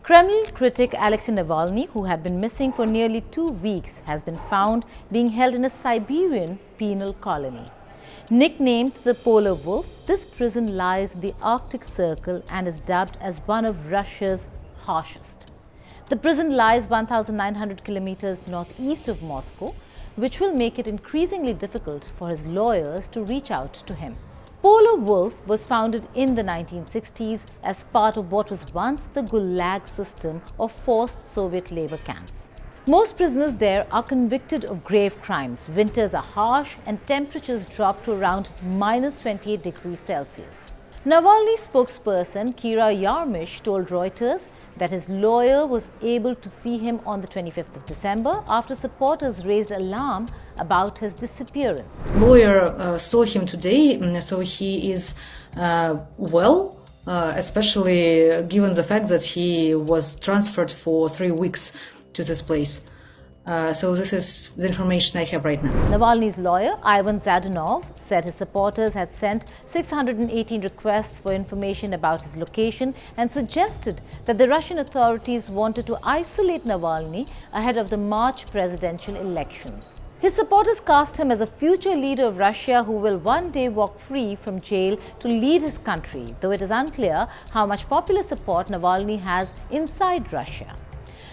Kremlin critic Alexei Navalny, who had been missing for nearly 2 weeks, has been found being held in a Siberian penal colony. Nicknamed the Polar Wolf, this prison lies in the Arctic Circle and is dubbed as one of Russia's harshest. The prison lies 1,900 kilometers northeast of Moscow, which will make it increasingly difficult for his lawyers to reach out to him. Polar Wolf was founded in the 1960s as part of what was once the Gulag system of forced Soviet labor camps. Most prisoners there are convicted of grave crimes. Winters are harsh and temperatures drop to around minus 28 degrees Celsius. Navalny's spokesperson Kira Yarmish told Reuters that his lawyer was able to see him on the 25th of December after supporters raised alarm about his disappearance. Lawyer saw him today, so he is well, especially given the fact that he was transferred for 3 weeks to this place. So this is the information I have right now. Navalny's lawyer, Ivan Zadunov, said his supporters had sent 618 requests for information about his location and suggested that the Russian authorities wanted to isolate Navalny ahead of the March presidential elections. His supporters cast him as a future leader of Russia who will one day walk free from jail to lead his country, though it is unclear how much popular support Navalny has inside Russia.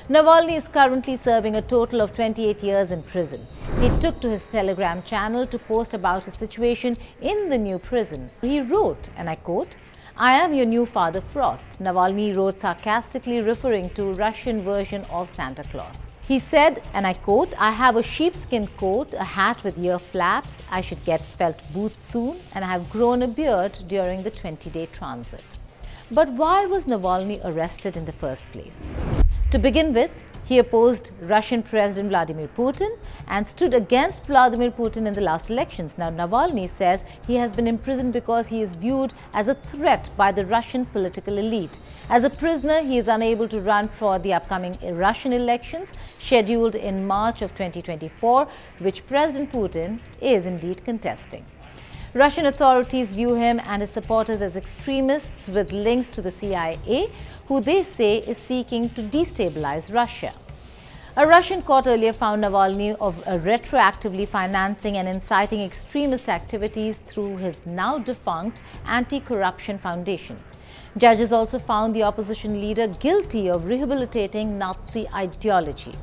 Navalny is currently serving a total of 28 years in prison. He took to his Telegram channel to post about his situation in the new prison. He wrote, and I quote, "I am your new Father Frost," Navalny wrote sarcastically, referring to Russian version of Santa Claus. He said, and I quote, "I have a sheepskin coat, a hat with ear flaps, I should get felt boots soon, and I have grown a beard during the 20-day transit." But why was Navalny arrested in the first place? To begin with, he opposed Russian President Vladimir Putin and stood against Vladimir Putin in the last elections. Now, Navalny says he has been imprisoned because he is viewed as a threat by the Russian political elite. As a prisoner, he is unable to run for the upcoming Russian elections scheduled in March of 2024, which President Putin is indeed contesting. Russian authorities view him and his supporters as extremists with links to the CIA, who they say is seeking to destabilize Russia. A Russian court earlier found Navalny of retroactively financing and inciting extremist activities through his now defunct Anti-Corruption Foundation. Judges also found the opposition leader guilty of rehabilitating Nazi ideology.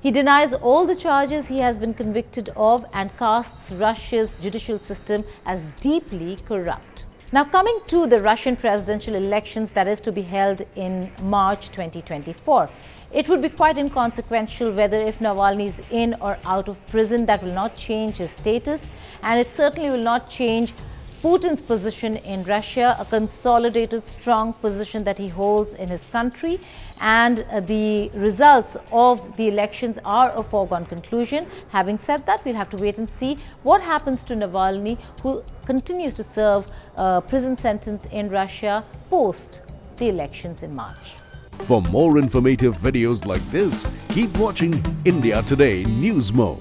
He denies all the charges he has been convicted of and casts Russia's judicial system as deeply corrupt. Now, coming to the Russian presidential elections that is to be held in March 2024, it would be quite inconsequential whether if Navalny is in or out of prison. That will not change his status, and it certainly will not change Putin's position in Russia, a consolidated, strong position that he holds in his country, and the results of the elections are a foregone conclusion. Having said that, we'll have to wait and see what happens to Navalny, who continues to serve a prison sentence in Russia post the elections in March. For more informative videos like this, keep watching India Today Newsmo.